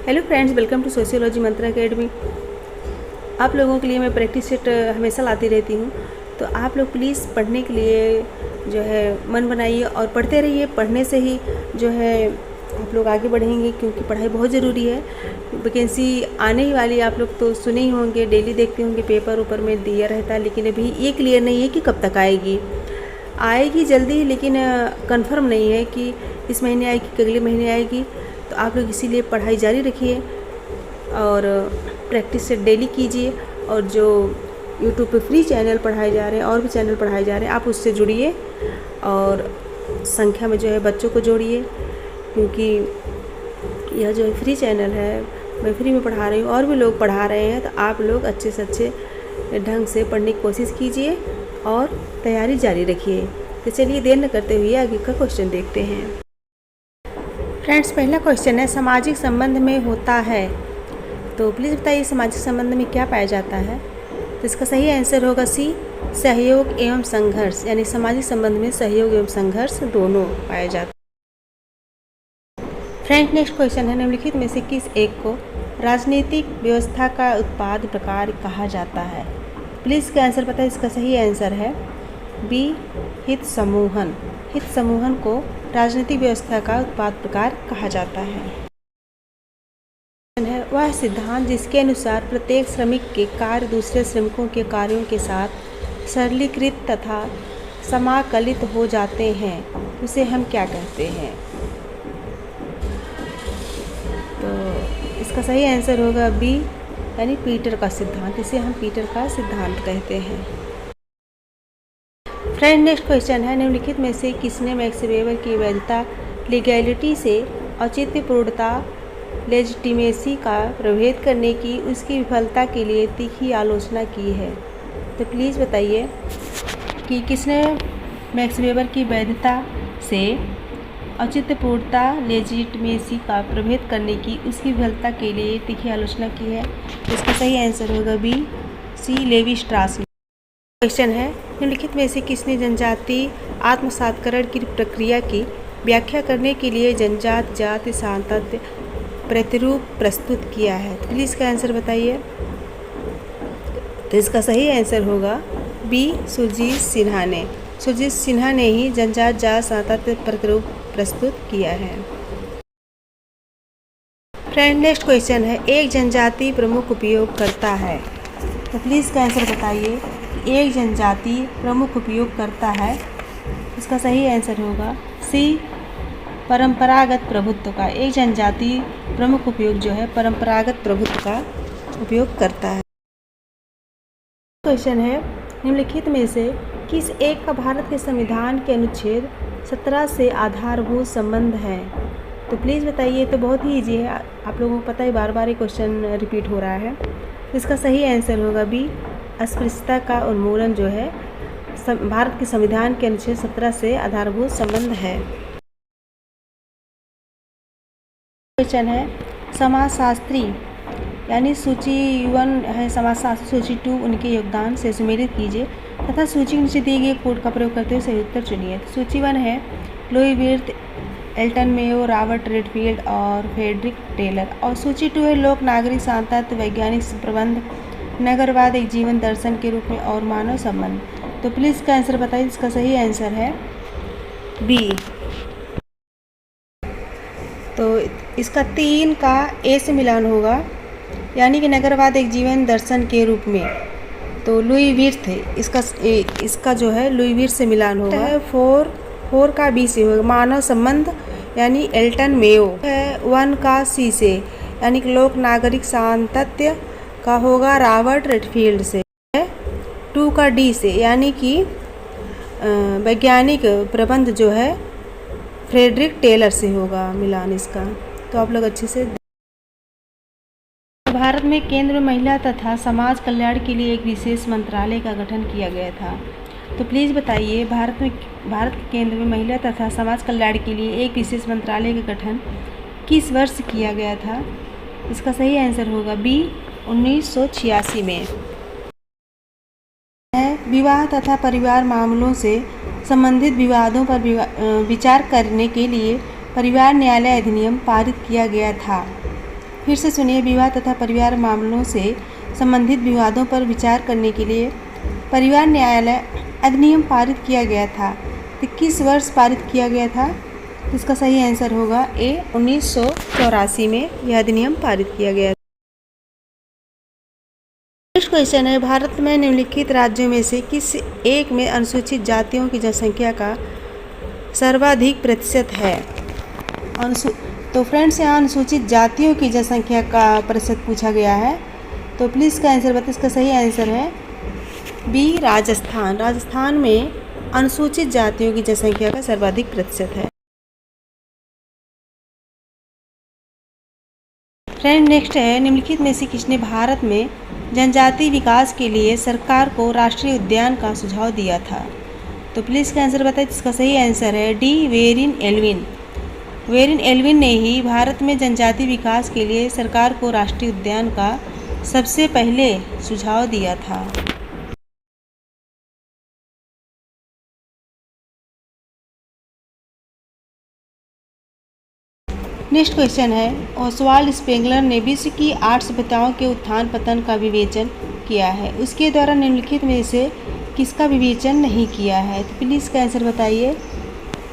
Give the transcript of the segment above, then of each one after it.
Hello friends, welcome to sociology Mantra academy. आप लोगों के लिए मैं प्रैक्टिस सेट हमेशा लाती रहती हूँ, तो आप लोग प्लीज़ पढ़ने के लिए जो है मन बनाइए और पढ़ते रहिए। पढ़ने से ही जो है आप लोग आगे बढ़ेंगे, क्योंकि पढ़ाई बहुत ज़रूरी है। वैकेंसी आने ही वाली, आप लोग तो सुने ही होंगे, डेली देखते होंगे, पेपर ऊपर में दिया रहता है, लेकिन अभी ये क्लियर नहीं है कि कब तक आएगी। आएगी जल्दी, लेकिन कंफर्म नहीं है कि इस महीने आएगी कि अगले महीने आएगी। तो आप लोग इसीलिए पढ़ाई जारी रखिए और प्रैक्टिस से डेली कीजिए। और जो यूट्यूब पे फ्री चैनल पढ़ाए जा रहे हैं और भी चैनल पढ़ाए जा रहे हैं, आप उससे जुड़िए और संख्या में जो है बच्चों को जोड़िए, क्योंकि यह जो फ्री चैनल है मैं फ्री में पढ़ा रही हूँ और भी लोग पढ़ा रहे हैं। तो आप लोग अच्छे से अच्छे ढंग से पढ़ने की कोशिश कीजिए और तैयारी जारी रखिए। तो चलिए देर न करते हुए आगे का क्वेश्चन देखते हैं। फ्रेंड्स, पहला क्वेश्चन है, सामाजिक संबंध में होता है। तो प्लीज़ बताइए सामाजिक संबंध में क्या पाया जाता है। तो इसका सही आंसर होगा सी, सहयोग एवं संघर्ष। यानी सामाजिक संबंध में सहयोग एवं संघर्ष दोनों पाया जाता है। फ्रेंड्स, नेक्स्ट क्वेश्चन है, निम्नलिखित में से किस एक को राजनीतिक व्यवस्था का उत्पाद प्रकार कहा जाता है। प्लीज़ इसका आंसर पता है। इसका सही आंसर है बी, हित समूहन। हित समूहन को राजनीतिक व्यवस्था का उत्पाद प्रकार कहा जाता है। वह सिद्धांत जिसके अनुसार प्रत्येक श्रमिक के कार्य दूसरे श्रमिकों के कार्यों के साथ सरलीकृत तथा समाकलित हो जाते हैं, उसे हम क्या कहते हैं। तो इसका सही आंसर होगा बी, यानी पीटर का सिद्धांत। इसे हम पीटर का सिद्धांत कहते हैं। फ्रेंड, नेक्स्ट क्वेश्चन है, निम्नलिखित में से किसने मैक्स वेबर की वैधता लीगैलिटी से औचित्यपूर्णता लेजिटिमेसी का प्रभेद करने की उसकी विफलता के लिए तीखी आलोचना की है। तो प्लीज़ बताइए कि किसने मैक्स वेबर की वैधता से औचित्यपूर्णता लेजिटिमेसी का प्रभेद करने की उसकी विफलता के लिए तीखी आलोचना की है। इसका सही आंसर होगा बी, सी, लेवी स्ट्रास। क्वेश्चन है, निम्नलिखित में से किसने जनजाति आत्मसात्करण की प्रक्रिया की व्याख्या करने के लिए जनजात जाति सांतत्य प्रतिरूप प्रस्तुत किया है। तो प्लीज़ इसका आंसर बताइए। तो इसका सही आंसर होगा बी, सुरजीत सिन्हा ने। सुरजीत सिन्हा ने ही जनजात जात सांतत्य प्रतिरूप प्रस्तुत किया है। फ्रेंड, नेक्स्ट क्वेश्चन है, एक जनजाति प्रमुख उपयोग करता है। तो प्लीज़ इसका आंसर बताइए। एक जनजाति प्रमुख उपयोग करता है, इसका सही आंसर होगा सी, परंपरागत प्रभुत्व का। एक जनजाति प्रमुख उपयोग जो है परंपरागत प्रभुत्व का उपयोग करता है। क्वेश्चन है, निम्नलिखित में से किस एक का भारत के संविधान के अनुच्छेद 17 से आधारभूत संबंध है। तो प्लीज़ बताइए। तो बहुत ही ईजी है, आप लोगों को पता है, बार बार ये क्वेश्चन रिपीट हो रहा है। इसका सही आंसर होगा बी, अस्पृश्यता का उन्मूलन जो है भारत के संविधान के अनुच्छेद 17 से आधारभूत संबंध है। क्वेश्चन है, समाजशास्त्री यानी सूची 1 है समाजशास्त्री, सूची 2 उनके योगदान से सुमेलित कीजिए तथा सूची के नीचे दिए गए कोड का प्रयोग करते हुए सही उत्तर चुनिए। सूची 1 है Louis Wirth, Elton Mayo, Robert Redfield और फ्रेडरिक टेलर। और सूची 2 है लोक नागरिक सांतत्य, वैज्ञानिक प्रबंध, नगरवाद एक जीवन दर्शन के रूप में और मानव संबंध। तो प्लीज़ इसका आंसर बताइए। इसका सही आंसर है बी। तो इसका 3 का ए से मिलान होगा, यानी कि नगरवाद एक जीवन दर्शन के रूप में। तो लुई विर्थ है, इसका जो है लुई विर्थ से मिलान होगा। है 4 का बी से होगा, मानव संबंध यानी एल्टन मेयो है। 1 का सी से, यानी कि लोक नागरिक सांतत्य का होगा रॉबर्ट रेडफील्ड से। 2 का डी से, यानी कि वैज्ञानिक प्रबंध जो है फ्रेडरिक टेलर से होगा मिलान इसका। तो आप लोग अच्छे से। भारत में केंद्र महिला तथा समाज कल्याण के लिए एक विशेष मंत्रालय का गठन किया गया था। तो प्लीज़ बताइए, भारत के केंद्र में महिला तथा समाज कल्याण के लिए एक विशेष मंत्रालय का गठन किस वर्ष किया गया था। इसका सही आंसर होगा बी, 1986 में। विवाह तथा परिवार मामलों से संबंधित विवादों पर विचार करने के लिए परिवार न्यायालय अधिनियम पारित किया गया था। फिर से सुनिए, विवाह तथा परिवार मामलों से संबंधित विवादों पर विचार करने के लिए परिवार न्यायालय अधिनियम पारित किया गया था। तो किस वर्ष पारित किया गया था? तो इसका सही आंसर होगा ए 1984 में यह अधिनियम पारित किया गया। नेक्स्ट क्वेश्चन है, भारत में निम्नलिखित राज्यों में से किस एक में अनुसूचित जातियों की जनसंख्या का सर्वाधिक प्रतिशत है? तो फ्रेंड्स, यहाँ अनुसूचित जातियों की जनसंख्या का प्रतिशत पूछा गया है। तो प्लीज़ इसका आंसर बताइए। इसका सही आंसर है बी, राजस्थान। राजस्थान में अनुसूचित जातियों की जनसंख्या का सर्वाधिक प्रतिशत है। फ्रेंड, नेक्स्ट है, निम्नलिखित में से किसने भारत में जनजाति विकास के लिए सरकार को राष्ट्रीय उद्यान का सुझाव दिया था? तो प्लीज़ इसका आंसर बताइए। इसका सही आंसर है डी, वेरिन एल्विन। वेरिन एल्विन ने ही भारत में जनजाति विकास के लिए सरकार को राष्ट्रीय उद्यान का सबसे पहले सुझाव दिया था। नेक्स्ट क्वेश्चन है, ओसवाल्ड स्पेंगलर ने विश्व की 8 सभ्यताओं के उत्थान पतन का विवेचन किया है। उसके द्वारा निम्नलिखित में से किसका विवेचन नहीं किया है? तो प्लीज़ इसका आंसर बताइए।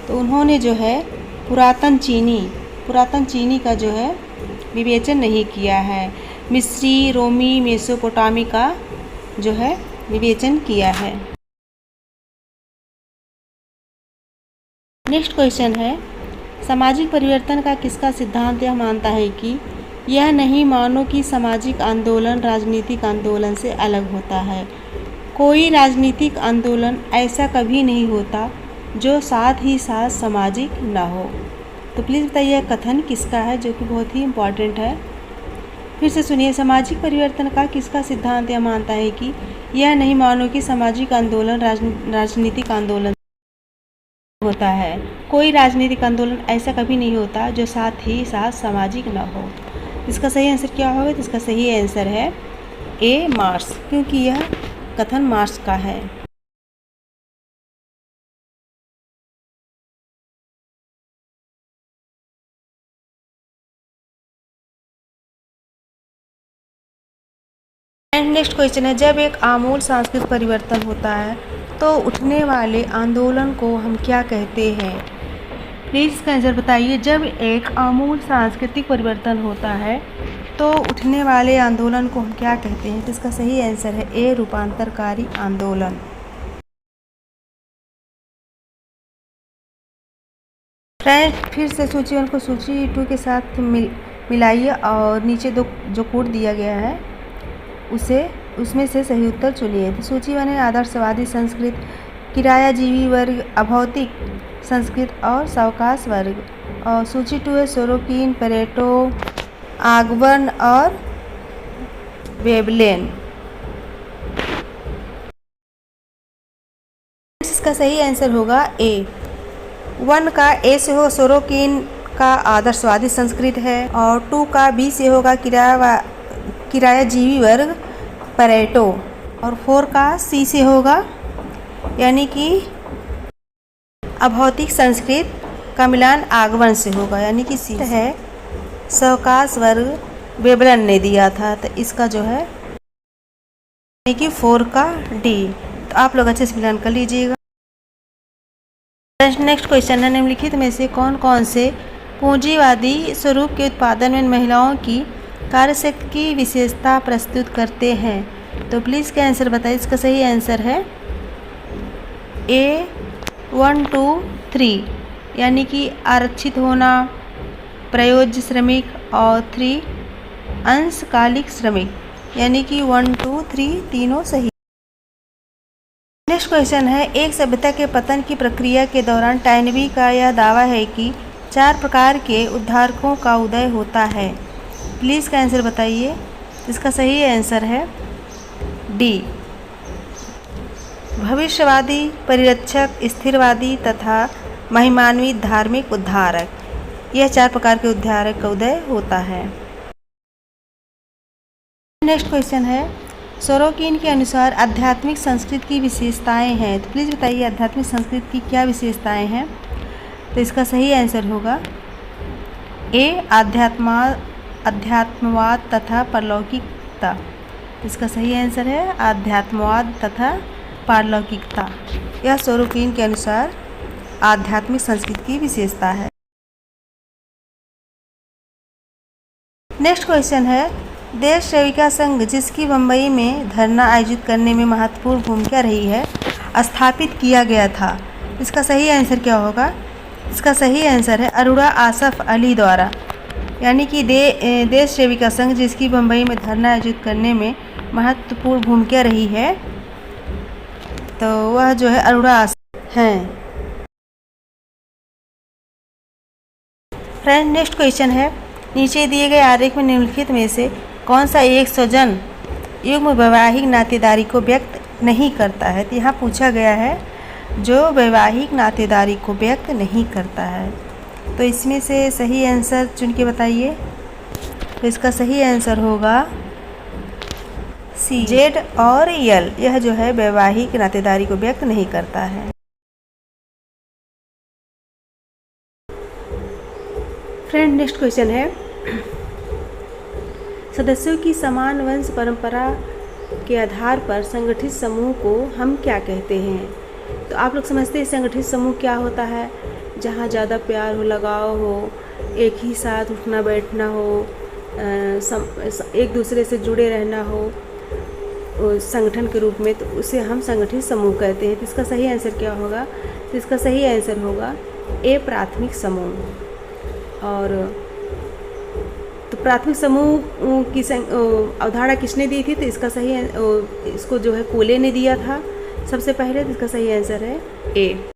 तो उन्होंने जो है पुरातन चीनी का जो है विवेचन नहीं किया है। मिस्री, रोमी, मेसोपोटामी का जो है विवेचन किया है। नेक्स्ट क्वेश्चन है, सामाजिक परिवर्तन का किसका सिद्धांत यह मानता है कि यह नहीं मानो कि सामाजिक आंदोलन राजनीतिक आंदोलन से अलग होता है। कोई राजनीतिक आंदोलन ऐसा कभी नहीं होता जो साथ ही साथ सामाजिक न हो। तो प्लीज़ बताइए कथन किसका है, जो कि बहुत ही इम्पॉर्टेंट है। फिर से सुनिए, सामाजिक परिवर्तन का किसका सिद्धांत यह मानता है कि यह नहीं मानो कि सामाजिक आंदोलन राजनीतिक आंदोलन होता है। कोई राजनीतिक आंदोलन ऐसा कभी नहीं होता जो साथ ही साथ सामाजिक न हो। इसका सही आंसर क्या होगा? तो इसका सही आंसर है ए, मार्क्स, क्योंकि यह कथन मार्क्स का है। एंड नेक्स्ट क्वेश्चन है, जब एक आमूल सांस्कृतिक परिवर्तन होता है तो उठने वाले आंदोलन को हम क्या कहते हैं? प्लीज़ इसका आंसर बताइए। जब एक आमूल सांस्कृतिक परिवर्तन होता है तो उठने वाले आंदोलन को हम क्या कहते हैं? तो इसका सही आंसर है ए, रूपांतरकारी आंदोलन। फ्रेंड, फिर से सूची 1 को सूची 2 के साथ मिलाइए और नीचे जो कोड दिया गया है उसमें से सही उत्तर चुनिए। तो सूची 1 है आदर्शवादी संस्कृत, किरायाजीवी वर्ग, अभौतिक संस्कृत और सावकाश वर्ग। और सूची 2 है सोरोकिन, पेरेटो, आगबर्न और वेबलेन। इसका सही आंसर होगा ए। 1 का ए से हो सोरोकिन का आदर्शवादी संस्कृत है, और 2 का बी से होगा किरायाजीवी वर्ग पेरेटो, और 4 का सी से होगा यानी कि अभौतिक संस्कृत का मिलान आगमन से होगा, यानी कि सी है सावकाश वर्ग वेबलन ने दिया था। तो इसका जो है यानी कि 4 का डी। तो आप लोग अच्छे से मिलान कर लीजिएगा। नेक्स्ट क्वेश्चन है, निम्नलिखित में से कौन कौन से पूंजीवादी स्वरूप के उत्पादन में महिलाओं की कार्यशक्ति की विशेषता प्रस्तुत करते हैं? तो प्लीज़ क्या आंसर बताइए। इसका सही आंसर है ए 1, 2, 3, यानी कि आरक्षित होना, प्रयोज्य श्रमिक और 3 अंशकालिक श्रमिक, यानी कि 1, 2, 3 तीनों सही। नेक्स्ट क्वेश्चन है, एक सभ्यता के पतन की प्रक्रिया के दौरान टैनवी का यह दावा है कि 4 प्रकार के उद्धारकों का उदय होता है। प्लीज़ का आंसर बताइए। इसका सही आंसर है डी, भविष्यवादी, परिरक्षक, स्थिरवादी तथा महिमान्वित धार्मिक उद्धारक। यह 4 प्रकार के उद्धारक का उदय होता है। नेक्स्ट क्वेश्चन है, सोरोकिन के अनुसार आध्यात्मिक संस्कृति की विशेषताएं हैं। तो प्लीज़ बताइए आध्यात्मिक संस्कृति की क्या विशेषताएं हैं? तो इसका सही आंसर होगा ए, अध्यात्मवाद तथा पारलौकिकता। इसका सही आंसर है अध्यात्मवाद तथा पारलौकिकता। यह स्वरूपीन के अनुसार आध्यात्मिक संस्कृति की विशेषता है। नेक्स्ट क्वेश्चन है, देश सेविका संघ जिसकी मुंबई में धरना आयोजित करने में महत्वपूर्ण भूमिका रही है, स्थापित किया गया था। इसका सही आंसर क्या होगा? इसका सही आंसर है अरोड़ा आसफ अली द्वारा। यानी कि देश सेविका संघ जिसकी मुंबई में धरना आयोजित करने में महत्वपूर्ण भूमिका रही है, तो वह जो है अरोड़ा आसफ हैं। फ्रेंड नेक्स्ट क्वेश्चन है, नीचे दिए गए आरेख में निम्नलिखित में से कौन सा एक स्वजन युग्म वैवाहिक नातेदारी को व्यक्त नहीं करता है? तो यहाँ पूछा गया है जो वैवाहिक नातेदारी को व्यक्त नहीं करता है। तो इसमें से सही आंसर चुन के बताइए। तो इसका सही आंसर होगा सी, जेड और यल। यह जो है वैवाहिक नातेदारी को व्यक्त नहीं करता है। फ्रेंड नेक्स्ट क्वेश्चन है, सदस्यों की समान वंश परंपरा के आधार पर संगठित समूह को हम क्या कहते हैं? तो आप लोग समझते हैं संगठित समूह क्या होता है? जहाँ ज़्यादा प्यार हो, लगाव हो, एक ही साथ उठना बैठना हो, एक दूसरे से जुड़े रहना हो संगठन के रूप में, तो उसे हम संगठित समूह कहते हैं। तो इसका सही आंसर क्या होगा? तो इसका सही आंसर होगा ए, प्राथमिक समूह। और तो प्राथमिक समूह की अवधारणा किसने दी थी? तो इसका सही इसको जो है कोले ने दिया था सबसे पहले। तो इसका सही आंसर है ए।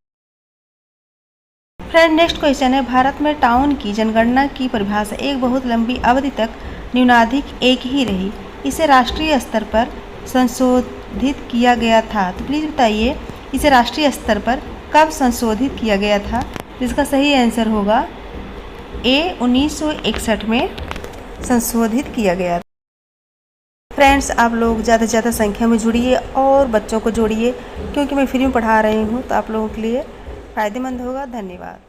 फ्रेंड नेक्स्ट क्वेश्चन है, भारत में टाउन की जनगणना की परिभाषा एक बहुत लंबी अवधि तक न्यूनाधिक एक ही रही। इसे राष्ट्रीय स्तर पर संशोधित किया गया था। तो प्लीज़ बताइए इसे राष्ट्रीय स्तर पर कब संशोधित किया गया था? इसका सही आंसर होगा ए, 1961 में संशोधित किया गया। फ्रेंड्स आप लोग ज़्यादा से ज़्यादा संख्या में जुड़िए और बच्चों को जोड़िए, क्योंकि मैं फ्री में पढ़ा रही हूँ, तो आप लोगों के लिए फ़ायदेमंद होगा। धन्यवाद।